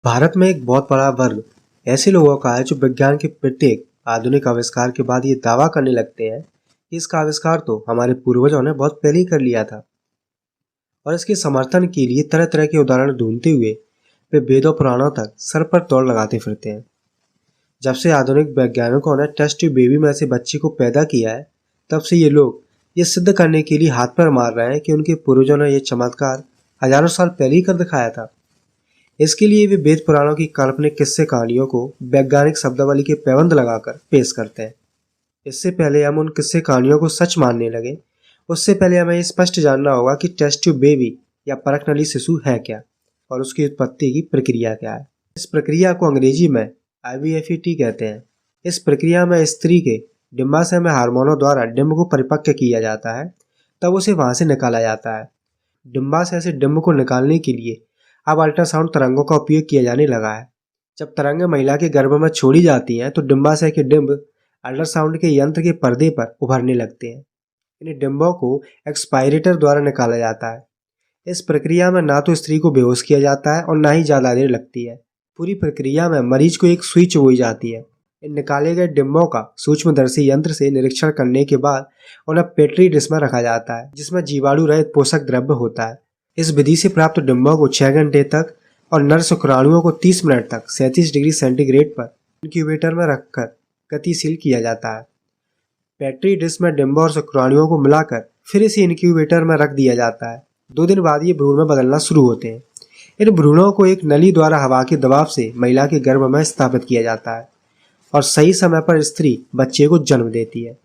भारत में एक बहुत बड़ा वर्ग ऐसे लोगों का है जो विज्ञान के प्रत्येक आधुनिक आविष्कार के बाद ये दावा करने लगते हैं कि इसका आविष्कार तो हमारे पूर्वजों ने बहुत पहले ही कर लिया था। और इसके समर्थन के लिए तरह तरह के उदाहरण ढूंढते हुए वे वेदों पुराणों तक सर पर तौल लगाते फिरते हैं। जब से आधुनिक वैज्ञानिकों ने टेस्ट ट्यूब बेबी में से बच्चे को पैदा किया है, तब से ये लोग ये सिद्ध करने के लिए हाथ पैर मार रहे हैं कि उनके पूर्वजों ने यह चमत्कार हजारों साल पहले ही कर दिखाया था। इसके लिए वे वेद पुराणों की काल्पनिक किस्से कहानियों को वैज्ञानिक शब्दावली के पैबंद लगाकर पेश करते हैं। इससे पहले हम उन किस्से कहानियों को सच मानने लगे, उससे पहले हमें स्पष्ट जानना होगा कि टेस्ट ट्यूब बेबी या परखनली शिशु है क्या और उसकी उत्पत्ति की प्रक्रिया क्या है। इस प्रक्रिया को अंग्रेजी में IVFET कहते हैं। इस प्रक्रिया में स्त्री के डिंबाशय में हार्मोनों द्वारा डिंब को परिपक्व किया जाता है, तब उसे वहां से निकाला जाता है। डिंबाशय से डिंब को निकालने के लिए अब अल्ट्रासाउंड तरंगों का उपयोग किया जाने लगा है। जब तरंगें महिला के गर्भ में छोड़ी जाती हैं तो डिंबाशय के डिंब अल्ट्रासाउंड के यंत्र के पर्दे पर उभरने लगते हैं। इन डिंबों को एक्सपायरेटर द्वारा निकाला जाता है। इस प्रक्रिया में ना तो स्त्री को बेहोश किया जाता है और ना ही ज्यादा देर लगती है। पूरी प्रक्रिया में मरीज को एक सुई चुभोई जाती है। इन निकाले गए डिंबों का सूक्ष्मदर्शी यंत्र से निरीक्षण करने के बाद उन्हें पेट्री डिश में रखा जाता है, जिसमें जीवाणु रहित पोषक द्रव्य होता है। इस विधि से प्राप्त डिंबों को 6 घंटे तक और नर शुक्राणुओं को 30 मिनट तक 37 डिग्री सेंटीग्रेड पर इंक्यूबेटर में रखकर गतिशील किया जाता है। पेट्री डिश में डिंबों और शुक्राणुओं को मिलाकर फिर इसे इंक्यूबेटर में रख दिया जाता है। 2 दिन बाद ये भ्रूण में बदलना शुरू होते हैं। इन भ्रूणों को एक नली द्वारा हवा के दबाव से महिला के गर्भ में स्थापित किया जाता है और सही समय पर स्त्री बच्चे को जन्म देती है।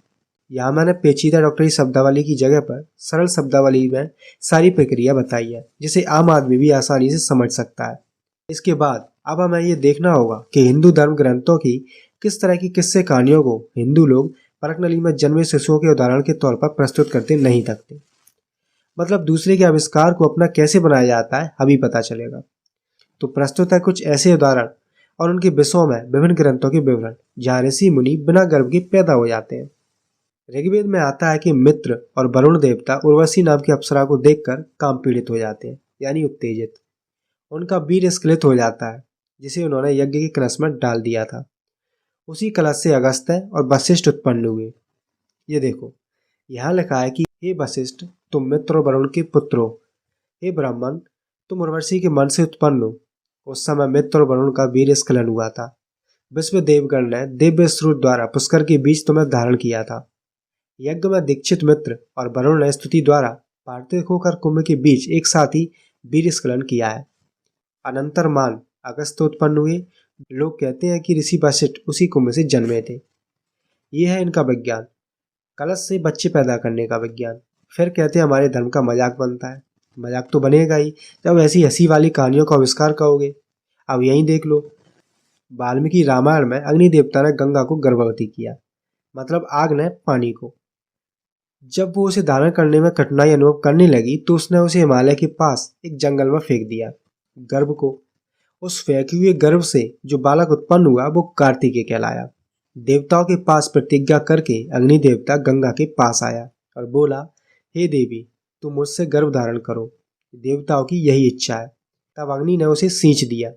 यहाँ मैंने पेचीदा डॉक्टरी शब्दावली की जगह पर सरल शब्दावली में सारी प्रक्रिया बताई है, जिसे आम आदमी भी आसानी से समझ सकता है। इसके बाद अब हमें ये देखना होगा कि हिंदू धर्म ग्रंथों की किस तरह की किस्से कहानियों को हिंदू लोग परखनली में जन्मे शिशुओं के उदाहरण के तौर पर प्रस्तुत करते नहीं थकते। मतलब दूसरे के आविष्कार को अपना कैसे बनाया जाता है अभी पता चलेगा। तो प्रस्तुत है कुछ ऐसे उदाहरण और उनके विषयों में विभिन्न ग्रंथों के विवरण जहाँ ऋषि मुनि बिना गर्भ के पैदा हो जाते हैं। ऋग्वेद में आता है कि मित्र और वरुण देवता उर्वशी नाम की अप्सरा को देखकर काम पीड़ित हो जाते हैं, यानी उत्तेजित। उनका वीर स्खलित हो जाता है, जिसे उन्होंने यज्ञ के कलश में डाल दिया था। उसी कलश से अगस्त्य और वशिष्ठ उत्पन्न हुए। ये देखो, यहाँ लिखा है कि हे वशिष्ठ, तुम मित्र और वरुण के पुत्र हो। हे ब्राह्मण, तुम उर्वशी के मन से उत्पन्न हो। उस समय मित्र और वरुण का वीर स्खलन हुआ था। विश्व देवगण ने दिव्य स्रोत द्वारा पुष्कर के बीच तुम्हें धारण किया था। यज्ञ में दीक्षित मित्र और वरुण ने स्तुति द्वारा पार्थिव होकर कुंभ के बीच एक साथ ही वीर स्खलन किया है। अनंतर मान अगस्त्य उत्पन्न हुए। लोग कहते हैं कि ऋषि वशिष्ठ उसी कुंभ से जन्मे थे। ये है इनका विज्ञान, कलश से बच्चे पैदा करने का विज्ञान। फिर कहते हैं हमारे धर्म का मजाक बनता है। मजाक तो बनेगा ही जब ऐसी हंसी वाली कहानियों का आविष्कार करोगे। अब यहीं देख लो, वाल्मीकि रामायण में अग्नि देवता ने गंगा को गर्भवती किया, मतलब आग ने पानी को। जब वो उसे धारण करने में कठिनाई अनुभव करने लगी तो उसने उसे हिमालय के पास एक जंगल में फेंक दिया, गर्भ को। उस फेंके हुए गर्भ से जो बालक उत्पन्न हुआ वो कार्तिकेय कहलाया। देवताओं के पास प्रतिज्ञा करके अग्नि देवता गंगा के पास आया और बोला, हे देवी, तुम मुझसे गर्भ धारण करो, देवताओं की यही इच्छा है। तब अग्नि ने उसे सींच दिया,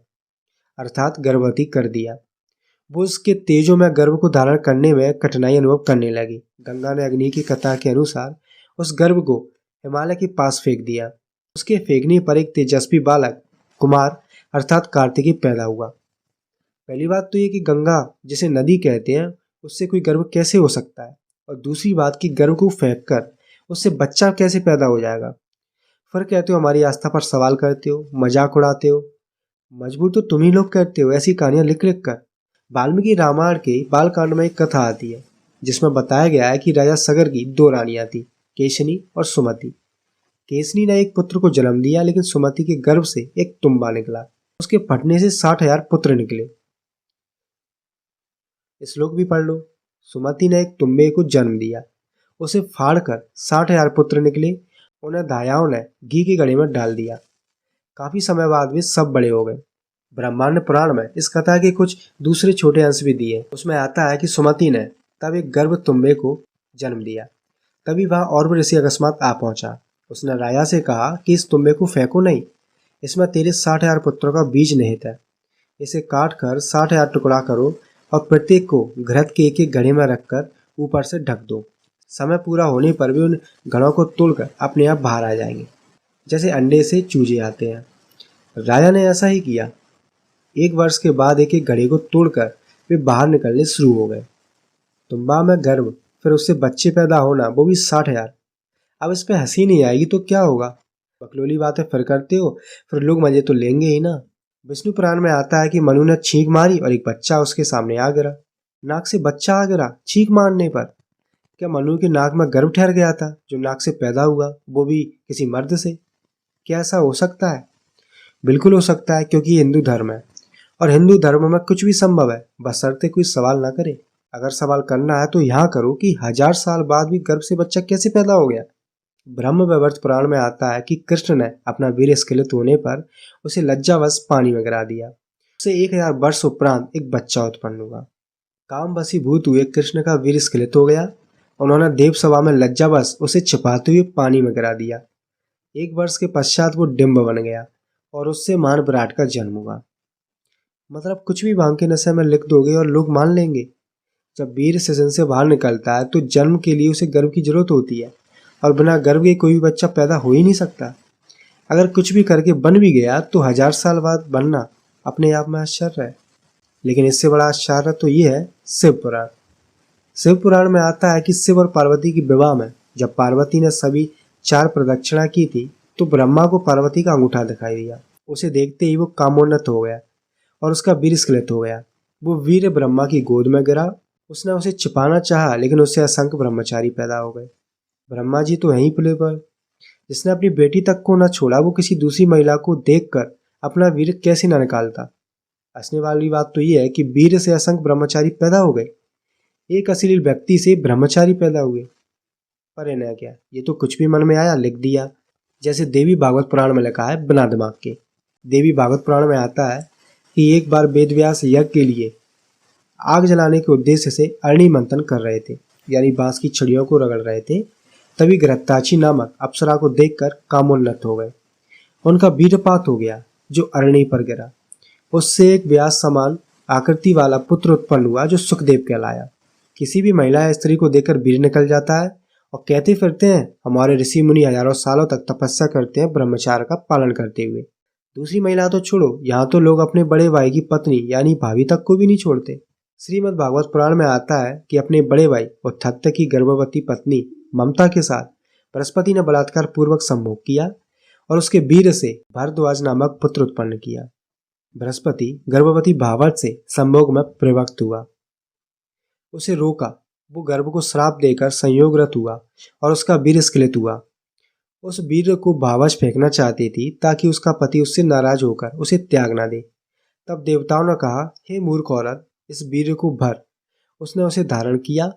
अर्थात गर्भवती कर दिया। वो उसके तेजों में गर्भ को धारण करने में कठिनाई अनुभव करने लगी। गंगा ने अग्नि की कथा के अनुसार उस गर्भ को हिमालय के पास फेंक दिया। उसके फेंकने पर एक तेजस्वी बालक कुमार अर्थात कार्तिकेय पैदा हुआ। पहली बात तो ये कि गंगा जिसे नदी कहते हैं उससे कोई गर्भ कैसे हो सकता है, और दूसरी बात कि गर्भ को फेंक कर उससे बच्चा कैसे पैदा हो जाएगा। फिर कहते हो हमारी आस्था पर सवाल करते हो, मजाक उड़ाते हो। मजबूर तो तुम ही लोग करते हो ऐसी कहानियां लिख लिख कर। वाल्मीकि रामायण के बालकांड में एक कथा आती है जिसमें बताया गया है कि राजा सगर की 2 रानियां थी, केशनी और सुमति। केशनी ने एक पुत्र को जन्म दिया, लेकिन सुमति के गर्भ से एक तुम्बा निकला। उसके फटने से 60,000 पुत्र निकले। श्लोक भी पढ़ लो। सुमति ने एक तुम्बे को जन्म दिया, उसे फाड़कर 60,000 पुत्र निकले। उन्हें दायाओं ने घी के घड़े में डाल दिया। काफी समय बाद वे सब बड़े हो गए। ब्रह्मांड पुराण में इस कथा के कुछ दूसरे छोटे अंश भी दिए। उसमें आता है कि सुमति ने तब एक गर्भ तुम्बे को जन्म दिया। तभी वहां और भी ऋषि अकस्मात आ पहुंचा। उसने राजा से कहा कि इस तुम्बे को फेंको नहीं, इसमें तेरे 60,000 पुत्रों का बीज निहित है। इसे काट कर 60,000 टुकड़ा करो और प्रत्येक को घृत के एक एक घड़े में रखकर ऊपर से ढक दो। समय पूरा होने पर भी उन घड़ों को तोड़कर अपने आप बाहर आ जाएंगे, जैसे अंडे से चूजे आते हैं। राजा ने ऐसा ही किया। 1 वर्ष के बाद एक एक घड़े को तोड़कर वे बाहर निकलने शुरू हो गए। तुम्बा में गर्भ, फिर उससे बच्चे पैदा होना, वो भी 60,000। अब इस पे हंसी नहीं आएगी तो क्या होगा? बकलोली बातें फिर करते हो, फिर लोग मजे तो लेंगे ही ना। विष्णु पुराण में आता है कि मनु ने छींक मारी और एक बच्चा उसके सामने आ गिरा। नाक से बच्चा आ गिरा छींक मारने पर। क्या मनु के नाक में गर्भ ठहर गया था जो नाक से पैदा हुआ, वो भी किसी मर्द से? क्या ऐसा हो सकता है? बिल्कुल हो सकता है, क्योंकि ये हिंदू धर्म है और हिंदू धर्म में कुछ भी संभव है, बशर्ते कोई सवाल ना करे। अगर सवाल करना है तो यहाँ करो कि 1000 साल बाद भी गर्भ से बच्चा कैसे पैदा हो गया। ब्रह्म वैवर्त पुराण में आता है कि कृष्ण ने अपना वीर स्खलित होने पर उसे लज्जावश पानी में गिरा दिया। उसे 1000 वर्ष उपरांत एक बच्चा उत्पन्न हुआ। काम वशीभूत हुए कृष्ण का वीर स्खलित हो गया। उन्होंने देव सभा में लज्जावश उसे छिपाते हुए पानी में गिरा दिया। 1 वर्ष के पश्चात वो डिम्ब बन गया और उससे महान विराट का जन्म हुआ। मतलब कुछ भी भांग के नशे में लिख दोगे और लोग मान लेंगे। जब वीर सृजन से बाहर निकलता है तो जन्म के लिए उसे गर्भ की जरूरत होती है और बिना गर्भ के कोई भी बच्चा पैदा हो ही नहीं सकता। अगर कुछ भी करके बन भी गया तो 1000 साल बाद बनना अपने आप में आश्चर्य है। लेकिन इससे बड़ा आश्चर्य तो ये है शिव पुराण। शिव पुराण में आता है कि शिव और पार्वती की विवाह में जब पार्वती ने सभी 4 प्रदक्षिणा की थी तो ब्रह्मा को पार्वती का अंगूठा दिखाई दिया। उसे देखते ही वो कामोन्नत हो गया और उसका वीर स्खलित हो गया। वो वीर ब्रह्मा की गोद में गिरा। उसने उसे छिपाना चाहा, लेकिन उससे असंख्य ब्रह्मचारी पैदा हो गए। ब्रह्मा जी तो यहीं प्ले पर। जिसने अपनी बेटी तक को न छोड़ा, वो किसी दूसरी महिला को देखकर अपना वीर कैसे न निकालता। हंसने वाली बात तो ये है कि वीर से असंख्य ब्रह्मचारी पैदा हो गए। एक अश्लील व्यक्ति से ब्रह्मचारी पैदा हुए। पर इन्हें क्या, ये तो कुछ भी मन में आया लिख दिया। जैसे देवी भागवत पुराण में लिखा है बिना दिमाग के। देवी भागवत पुराण में आता है कि एक बार वेदव्यास यज्ञ के लिए आग जलाने के उद्देश्य से अरणि मंथन कर रहे थे, यानी बांस की छड़ियों को रगड़ रहे थे। तभी घृताची नामक अप्सरा को देखकर कामोन्नत हो गए। उनका वीरपात हो गया जो अरणि पर गिरा। उससे एक व्यास समान आकृति वाला पुत्र उत्पन्न हुआ जो सुखदेव कहलाया। किसी भी महिला या स्त्री को देखकर वीर निकल जाता है और कहते फिरते हैं हमारे ऋषि मुनि हजारों सालों तक तपस्या करते हैं ब्रह्मचार्य का पालन करते हुए। दूसरी महिला तो छोड़ो, यहाँ तो लोग अपने बड़े भाई की पत्नी यानी भाभी तक को भी नहीं छोड़ते। श्रीमद् भागवत पुराण में आता है कि अपने बड़े भाई उत्थत्य की गर्भवती पत्नी ममता के साथ बृहस्पति ने बलात्कार पूर्वक संभोग किया और उसके वीर से भारद्वाज नामक पुत्र उत्पन्न किया। बृहस्पति गर्भवती भावट से संभोग में प्रवृत्त हुआ, उसे रोका। वो गर्भ को श्राप देकर संयोगरत हुआ और उसका वीर स्खलित हुआ। उस वीर को भावच फेंकना चाहती थी ताकि उसका पति उससे नाराज होकर उसे त्याग ना दे। तब देवताओं ने कहा, हे मूर्ख औरत, इस वीर को भर। उसने उसे धारण किया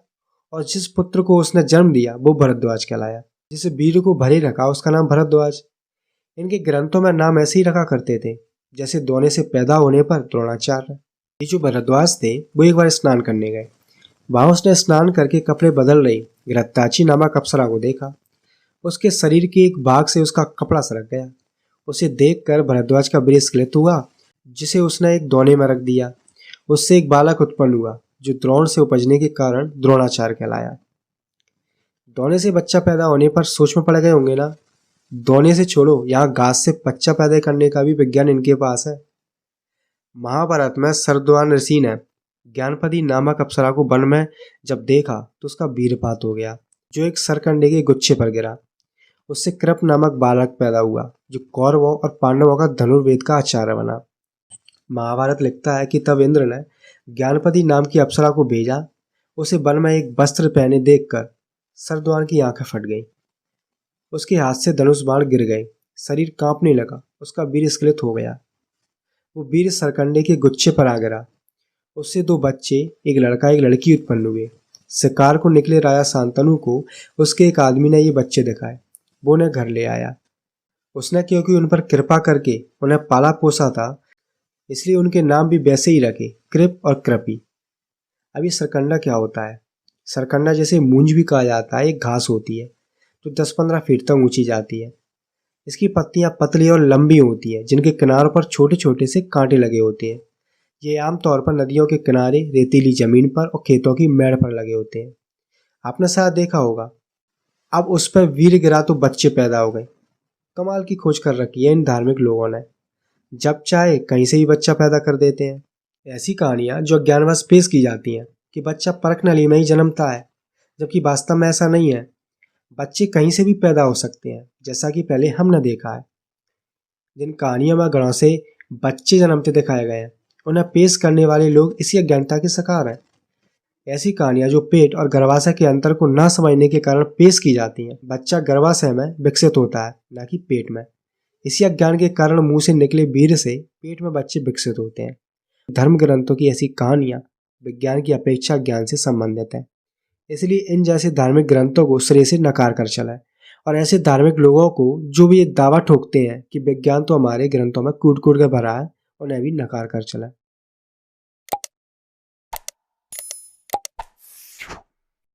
और जिस पुत्र को उसने जन्म दिया वो भरद्वाज कहलाया। जिस वीर को भरे रखा उसका नाम भरद्वाज। इनके ग्रंथों में नाम ऐसे ही रखा करते थे जैसे दोने से पैदा होने पर द्रोणाचार्य। ये जो भरद्वाज थे वो एक बार स्नान करने गए। वहां उसने स्नान करके कपड़े बदल रही घृताची नामक अप्सरा को देखा। उसके शरीर के एक भाग से उसका कपड़ा सरक गया। उसे देखकर भरद्वाज का वीर स्खलित हुआ, जिसे उसने एक दोने में रख दिया। उससे एक बालक उत्पन्न हुआ जो द्रोण से उपजने के कारण द्रोणाचार्य कहलाया। दोने से बच्चा पैदा होने पर सोच में पड़ गए होंगे ना। दोने से छोड़ो, यहाँ घास से बच्चा पैदा करने का भी विज्ञान इनके पास है। महाभारत में सरद्वान ऋषि ने ज्ञानपदी नामक अप्सरा को वन में जब देखा तो उसका वीरपात हो गया, जो एक सरकंडे के गुच्छे पर गिरा। उससे कृप नामक बालक पैदा हुआ जो कौरवों और पांडवों का धनुर्वेद का आचार्य बना। महाभारत लिखता है कि तब इंद्र ने ज्ञानपदी नाम की अप्सरा को भेजा। उसे वन में एक वस्त्र पहने देखकर सरद्वान की आंखें फट गईं। उसके हाथ से धनुष बाण गिर गए, शरीर कांपने लगा, उसका वीर स्खलित हो गया। वो वीर सरकंडे के गुच्छे पर आ गिरा। उससे 2 बच्चे, एक लड़का एक लड़की उत्पन्न हुए। शिकार को निकले राजा शांतनु को उसके एक आदमी ने ये बच्चे दिखाए। वो उन्हें घर ले आया। उसने क्योंकि उन पर कृपा करके उन्हें पाला पोसा था, इसलिए उनके नाम भी वैसे ही रखे, कृप और कृपी। अब ये सरकंडा क्या होता है? सरकंडा जैसे मूंज भी कहा जाता है, एक घास होती है जो 10-15 फीट तक ऊंची जाती है। इसकी पत्तियां पतली और लंबी होती है, जिनके किनारों पर छोटे छोटे से कांटे लगे होते हैं। ये आमतौर पर नदियों के किनारे, रेतीली जमीन पर और खेतों की मेड़ पर लगे होते हैं। आपने शायद देखा होगा, अब उस पर वीर गिरा तो बच्चे पैदा हो गए। कमाल की खोज कर रखी है इन धार्मिक लोगों ने। जब चाहे कहीं से ही बच्चा पैदा कर देते हैं। ऐसी कहानियां जो ज्ञानवश पेश की जाती हैं कि बच्चा परख नली में ही जन्मता है, जबकि वास्तव में ऐसा नहीं है। बच्चे कहीं से भी पैदा हो सकते हैं, जैसा कि पहले हमने देखा है। जिन कहानियों में गणों से बच्चे जन्मते दिखाए गए हैं, उन्हें पेश करने वाले लोग इसी अज्ञानता के शिकार हैं। ऐसी कहानियां जो पेट और गर्भाशय के अंतर को न समझने के कारण पेश की जाती हैं। बच्चा गर्भाशय में विकसित होता है, न कि पेट में। इसी अज्ञान के कारण मुंह से निकले वीर्य से पेट में बच्चे विकसित होते हैं। धर्म ग्रंथों की ऐसी कहानियां विज्ञान की अपेक्षा ज्ञान से संबंधित है। इसलिए इन जैसे धार्मिक ग्रंथों को सिरे से नकार कर चला है। और ऐसे धार्मिक लोगों को जो भी ये दावा ठोकते हैं कि विज्ञान तो हमारे ग्रंथों में कूट कूट कर भरा है, उन्हें भी नकार कर चला है।